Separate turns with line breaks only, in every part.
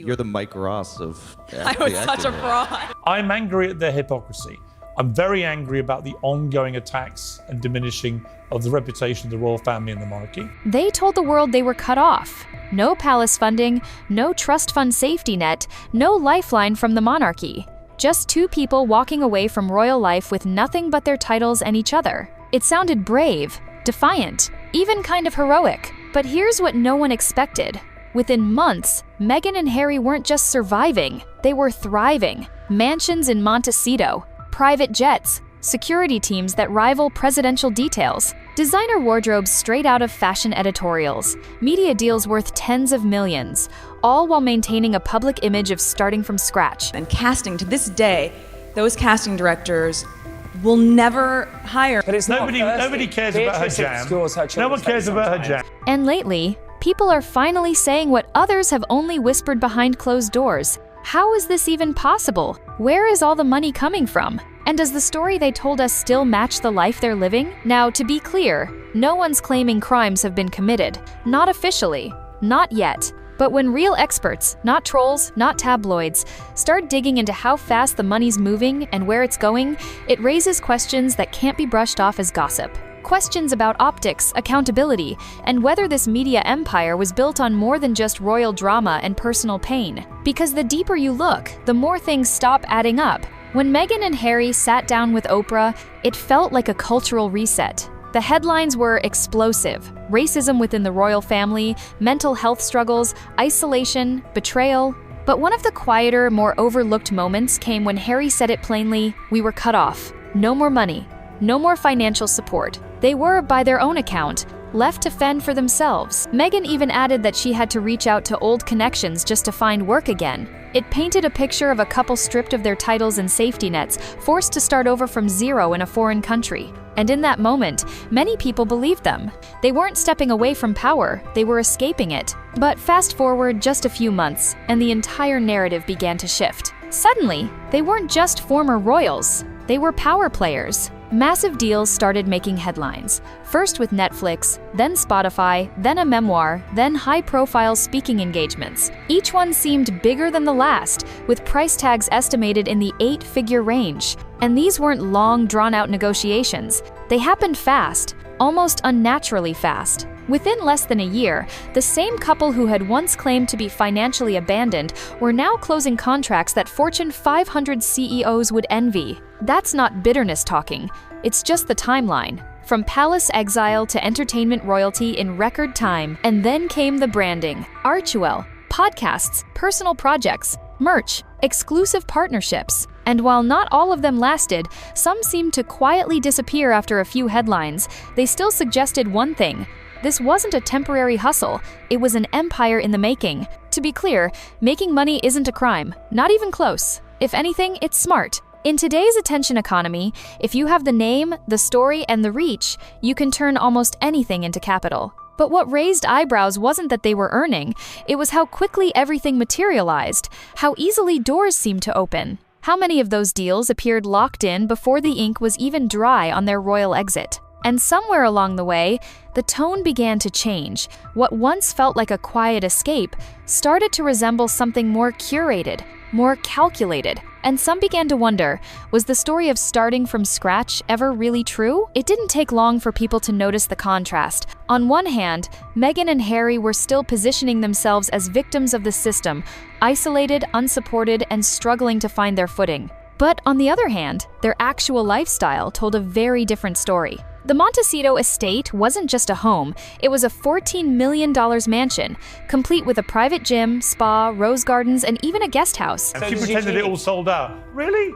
You're the Mike Ross of
I was such a fraud.
I'm angry at their hypocrisy. I'm very angry about the ongoing attacks and diminishing of the reputation of the royal family and the monarchy.
They told the world they were cut off. No palace funding, no trust fund safety net, no lifeline from the monarchy. Just two people walking away from royal life with nothing but their titles and each other. It sounded brave, defiant, even kind of heroic. But here's what no one expected. Within months, Meghan and Harry weren't just surviving, they were thriving. Mansions in Montecito, private jets, security teams that rival presidential details, designer wardrobes straight out of fashion editorials, media deals worth tens of millions, all while maintaining a public image of starting from scratch.
And casting, to this day, those casting directors will never hire.
But it's
Nobody cares about her jam. No one cares about her jam.
And lately, people are finally saying what others have only whispered behind closed doors. How is this even possible? Where is all the money coming from? And does the story they told us still match the life they're living? Now, to be clear, no one's claiming crimes have been committed. Not officially. Not yet. But when real experts, not trolls, not tabloids, start digging into how fast the money's moving and where it's going, it raises questions that can't be brushed off as gossip. Questions about optics, accountability, and whether this media empire was built on more than just royal drama and personal pain. Because the deeper you look, the more things stop adding up. When Meghan and Harry sat down with Oprah, it felt like a cultural reset. The headlines were explosive: racism within the royal family, mental health struggles, isolation, betrayal. But one of the quieter, more overlooked moments came when Harry said it plainly: we were cut off. No more money. No more financial support. They were, by their own account, left to fend for themselves. Meghan even added that she had to reach out to old connections just to find work again. It painted a picture of a couple stripped of their titles and safety nets, forced to start over from zero in a foreign country. And in that moment, many people believed them. They weren't stepping away from power, they were escaping it. But fast forward just a few months, and the entire narrative began to shift. Suddenly, they weren't just former royals, they were power players. Massive deals started making headlines, first with Netflix, then Spotify, then a memoir, then high-profile speaking engagements. Each one seemed bigger than the last, with price tags estimated in the 8-figure range. And these weren't long, drawn-out negotiations. They happened fast, almost unnaturally fast. Within less than a year, the same couple who had once claimed to be financially abandoned were now closing contracts that Fortune 500 CEOs would envy. That's not bitterness talking, it's just the timeline. From palace exile to entertainment royalty in record time. And then came the branding, Archewell, podcasts, personal projects, merch, exclusive partnerships. And while not all of them lasted, some seemed to quietly disappear after a few headlines. They still suggested one thing: this wasn't a temporary hustle, it was an empire in the making. To be clear, making money isn't a crime, not even close. If anything, it's smart. In today's attention economy, if you have the name, the story, and the reach, you can turn almost anything into capital. But what raised eyebrows wasn't that they were earning, it was how quickly everything materialized, how easily doors seemed to open. How many of those deals appeared locked in before the ink was even dry on their royal exit? And somewhere along the way, the tone began to change. What once felt like a quiet escape started to resemble something more curated, more calculated. And some began to wonder, was the story of starting from scratch ever really true? It didn't take long for people to notice the contrast. On one hand, Meghan and Harry were still positioning themselves as victims of the system, isolated, unsupported, and struggling to find their footing. But on the other hand, their actual lifestyle told a very different story. The Montecito estate wasn't just a home, it was a $14 million mansion, complete with a private gym, spa, rose gardens, and even a guest house.
And she pretended it all sold out. Really?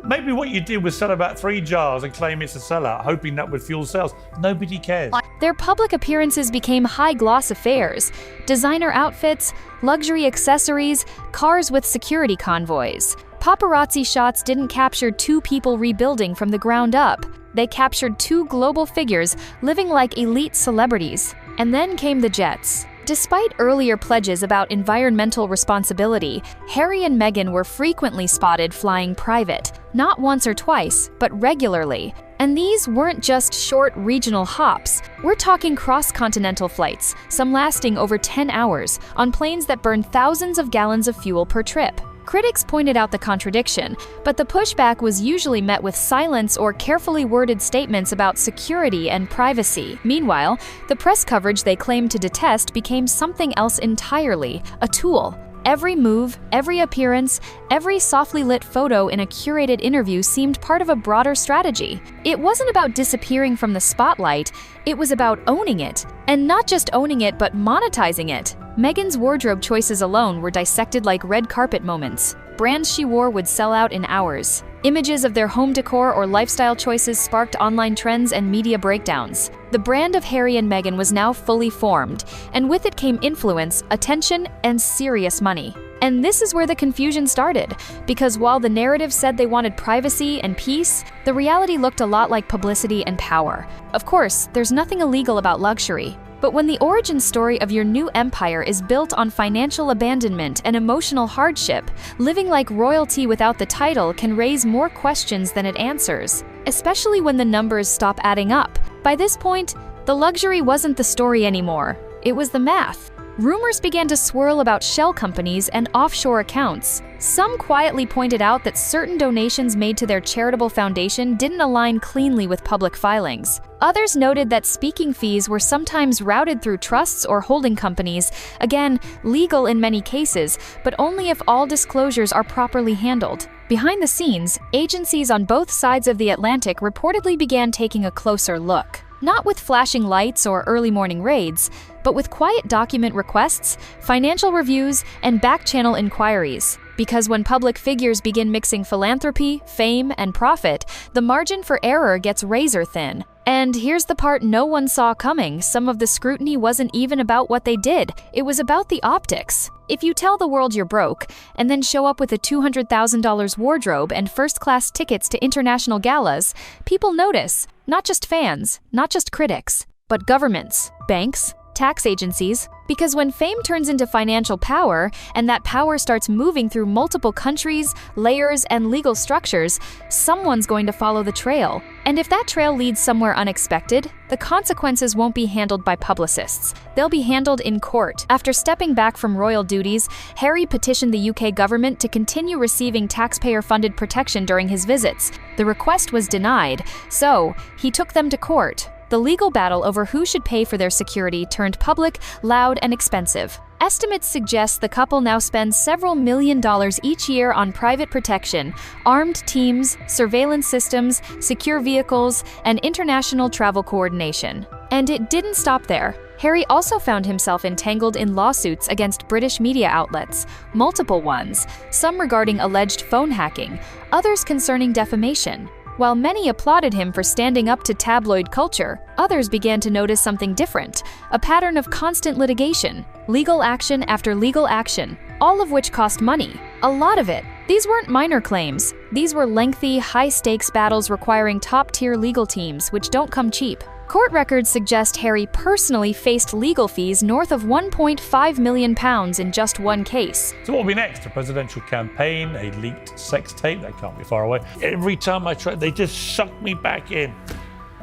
Maybe what you did was sell about 3 jars and claim it's a sellout, hoping that would fuel sales. Nobody cares.
Their public appearances became high-gloss affairs. Designer outfits, luxury accessories, cars with security convoys. Paparazzi shots didn't capture 2 people rebuilding from the ground up. They captured 2 global figures living like elite celebrities. And then came the jets. Despite earlier pledges about environmental responsibility, Harry and Meghan were frequently spotted flying private, not once or twice, but regularly. And these weren't just short regional hops. We're talking cross-continental flights, some lasting over 10 hours, on planes that burn thousands of gallons of fuel per trip. Critics pointed out the contradiction, but the pushback was usually met with silence or carefully worded statements about security and privacy. Meanwhile, the press coverage they claimed to detest became something else entirely, a tool. Every move, every appearance, every softly lit photo in a curated interview seemed part of a broader strategy. It wasn't about disappearing from the spotlight, it was about owning it. And not just owning it, but monetizing it. Meghan's wardrobe choices alone were dissected like red carpet moments. Brands she wore would sell out in hours. Images of their home decor or lifestyle choices sparked online trends and media breakdowns. The brand of Harry and Meghan was now fully formed, and with it came influence, attention, and serious money. And this is where the confusion started, because while the narrative said they wanted privacy and peace, the reality looked a lot like publicity and power. Of course, there's nothing illegal about luxury. But when the origin story of your new empire is built on financial abandonment and emotional hardship, living like royalty without the title can raise more questions than it answers, especially when the numbers stop adding up. By this point, the luxury wasn't the story anymore, it was the math. Rumors began to swirl about shell companies and offshore accounts. Some quietly pointed out that certain donations made to their charitable foundation didn't align cleanly with public filings. Others noted that speaking fees were sometimes routed through trusts or holding companies, again, legal in many cases, but only if all disclosures are properly handled. Behind the scenes, agencies on both sides of the Atlantic reportedly began taking a closer look. Not with flashing lights or early morning raids, but with quiet document requests, financial reviews, and back-channel inquiries. Because when public figures begin mixing philanthropy, fame, and profit, the margin for error gets razor thin. And here's the part no one saw coming. Some of the scrutiny wasn't even about what they did, it was about the optics. If you tell the world you're broke, and then show up with a $200,000 wardrobe and first-class tickets to international galas, people notice. Not just fans, not just critics, but governments, banks, tax agencies. Because when fame turns into financial power, and that power starts moving through multiple countries, layers, and legal structures, someone's going to follow the trail. And if that trail leads somewhere unexpected, the consequences won't be handled by publicists. They'll be handled in court. After stepping back from royal duties, Harry petitioned the UK government to continue receiving taxpayer-funded protection during his visits. The request was denied, so he took them to court. The legal battle over who should pay for their security turned public, loud, and expensive. Estimates suggest the couple now spends several $1 million each year on private protection, armed teams, surveillance systems, secure vehicles, and international travel coordination. And it didn't stop there. Harry also found himself entangled in lawsuits against British media outlets, multiple ones, some regarding alleged phone hacking, others concerning defamation. While many applauded him for standing up to tabloid culture, others began to notice something different, a pattern of constant litigation, legal action after legal action, all of which cost money. A lot of it. These weren't minor claims. These were lengthy, high-stakes battles requiring top-tier legal teams, which don't come cheap. Court records suggest Harry personally faced legal fees north of £1.5 million in just one case.
So what will be next? A presidential campaign, a leaked sex tape? That can't be far away. Every time I try, they just suck me back in.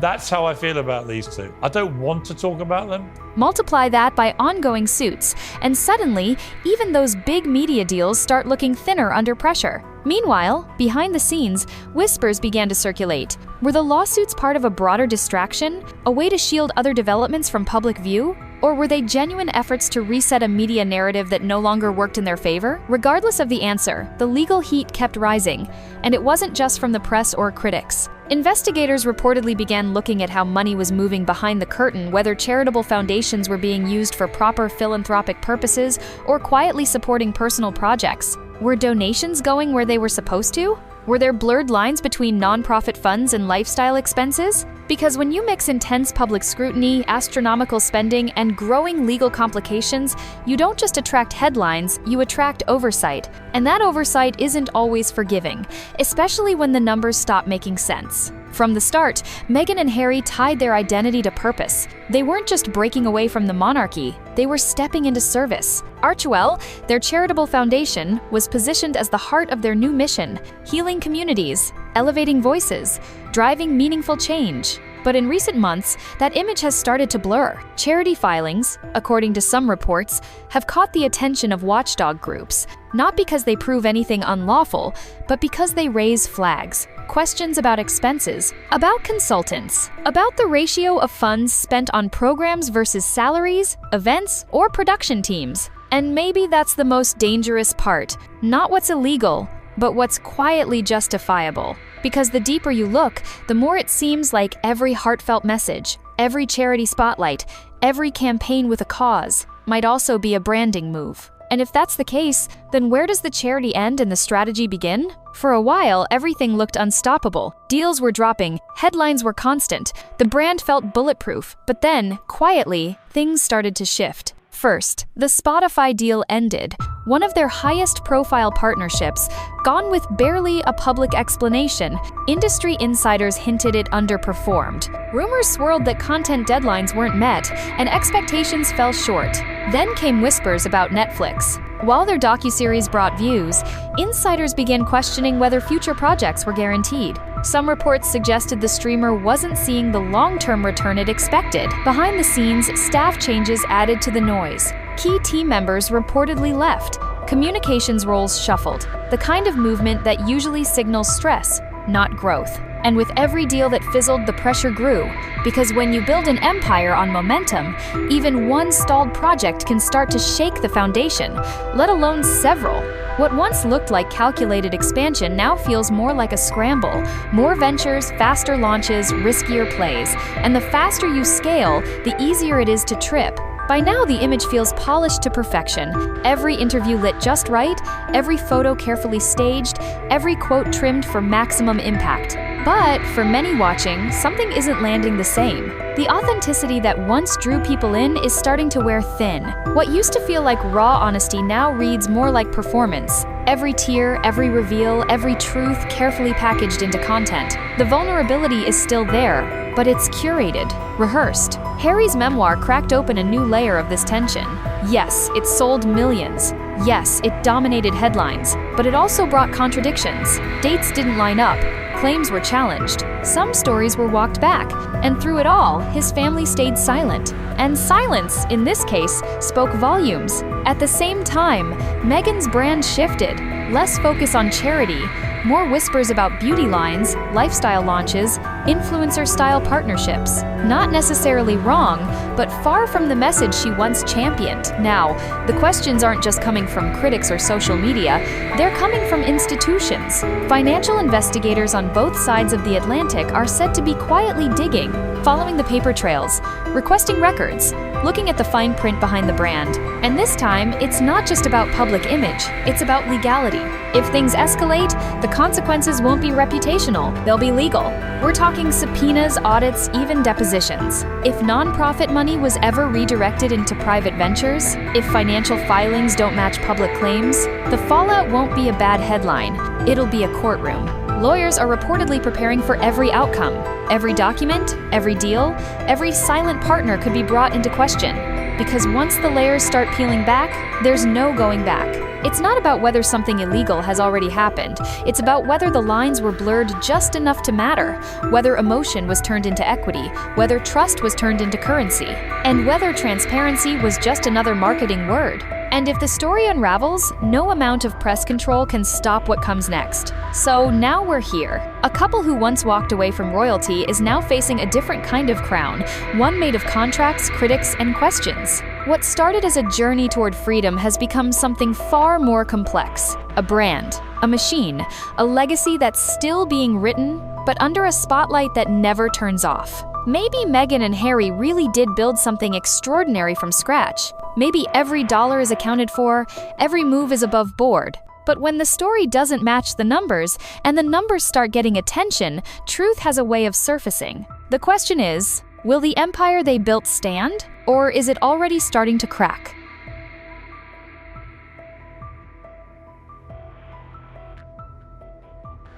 That's how I feel about these two. I don't want to talk about them.
Multiply that by ongoing suits, and suddenly, even those big media deals start looking thinner under pressure. Meanwhile, behind the scenes, whispers began to circulate. Were the lawsuits part of a broader distraction, a way to shield other developments from public view? Or were they genuine efforts to reset a media narrative that no longer worked in their favor? Regardless of the answer, the legal heat kept rising, and it wasn't just from the press or critics. Investigators reportedly began looking at how money was moving behind the curtain, whether charitable foundations were being used for proper philanthropic purposes or quietly supporting personal projects. Were donations going where they were supposed to? Were there blurred lines between nonprofit funds and lifestyle expenses? Because when you mix intense public scrutiny, astronomical spending, and growing legal complications, you don't just attract headlines, you attract oversight. And that oversight isn't always forgiving, especially when the numbers stop making sense. From the start, Meghan and Harry tied their identity to purpose. They weren't just breaking away from the monarchy, they were stepping into service. Archewell, their charitable foundation, was positioned as the heart of their new mission: healing communities, elevating voices, driving meaningful change. But in recent months, that image has started to blur. Charity filings, according to some reports, have caught the attention of watchdog groups, not because they prove anything unlawful, but because they raise flags. Questions about expenses, about consultants, about the ratio of funds spent on programs versus salaries, events, or production teams. And maybe that's the most dangerous part, not what's illegal, but what's quietly justifiable. Because the deeper you look, the more it seems like every heartfelt message, every charity spotlight, every campaign with a cause might also be a branding move. And if that's the case, then where does the charity end and the strategy begin? For a while, everything looked unstoppable. Deals were dropping, headlines were constant, the brand felt bulletproof. But then, quietly, things started to shift. First, the Spotify deal ended, one of their highest-profile partnerships, gone with barely a public explanation. Industry insiders hinted it underperformed. Rumors swirled that content deadlines weren't met, and expectations fell short. Then came whispers about Netflix. While their docuseries brought views, insiders began questioning whether future projects were guaranteed. Some reports suggested the streamer wasn't seeing the long-term return it expected. Behind the scenes, staff changes added to the noise. Key team members reportedly left. Communications roles shuffled, the kind of movement that usually signals stress, not growth. And with every deal that fizzled, the pressure grew, because when you build an empire on momentum, even one stalled project can start to shake the foundation, let alone several. What once looked like calculated expansion now feels more like a scramble. More ventures, faster launches, riskier plays. And the faster you scale, the easier it is to trip. By now, the image feels polished to perfection. Every interview lit just right, every photo carefully staged, every quote trimmed for maximum impact. But for many watching, something isn't landing the same. The authenticity that once drew people in is starting to wear thin. What used to feel like raw honesty now reads more like performance. Every tear, every reveal, every truth carefully packaged into content. The vulnerability is still there, but it's curated, rehearsed. Harry's memoir cracked open a new layer of this tension. Yes, it sold millions. Yes, it dominated headlines, but it also brought contradictions. Dates didn't line up. Claims were challenged. Some stories were walked back, and through it all, his family stayed silent. And silence, in this case, spoke volumes. At the same time, Meghan's brand shifted. Less focus on charity, more whispers about beauty lines, lifestyle launches, influencer-style partnerships. Not necessarily wrong, but far from the message she once championed. Now, the questions aren't just coming from critics or social media, they're coming from institutions. Financial investigators on both sides of the Atlantic are said to be quietly digging, following the paper trails, requesting records, looking at the fine print behind the brand. And this time, it's not just about public image, it's about legality. If things escalate, the consequences won't be reputational, they'll be legal. We're talking subpoenas, audits, even depositions. If nonprofit money was ever redirected into private ventures, if financial filings don't match public claims, the fallout won't be a bad headline, it'll be a courtroom. Lawyers are reportedly preparing for every outcome. Every document, every deal, every silent partner could be brought into question. Because once the layers start peeling back, there's no going back. It's not about whether something illegal has already happened. It's about whether the lines were blurred just enough to matter, whether emotion was turned into equity, whether trust was turned into currency, and whether transparency was just another marketing word. And if the story unravels, no amount of press control can stop what comes next. So now we're here. A couple who once walked away from royalty is now facing a different kind of crown, one made of contracts, critics, and questions. What started as a journey toward freedom has become something far more complex. A brand, a machine, a legacy that's still being written, but under a spotlight that never turns off. Maybe Meghan and Harry really did build something extraordinary from scratch. Maybe every dollar is accounted for, every move is above board. But when the story doesn't match the numbers, and the numbers start getting attention, truth has a way of surfacing. The question is, will the empire they built stand? Or is it already starting to crack?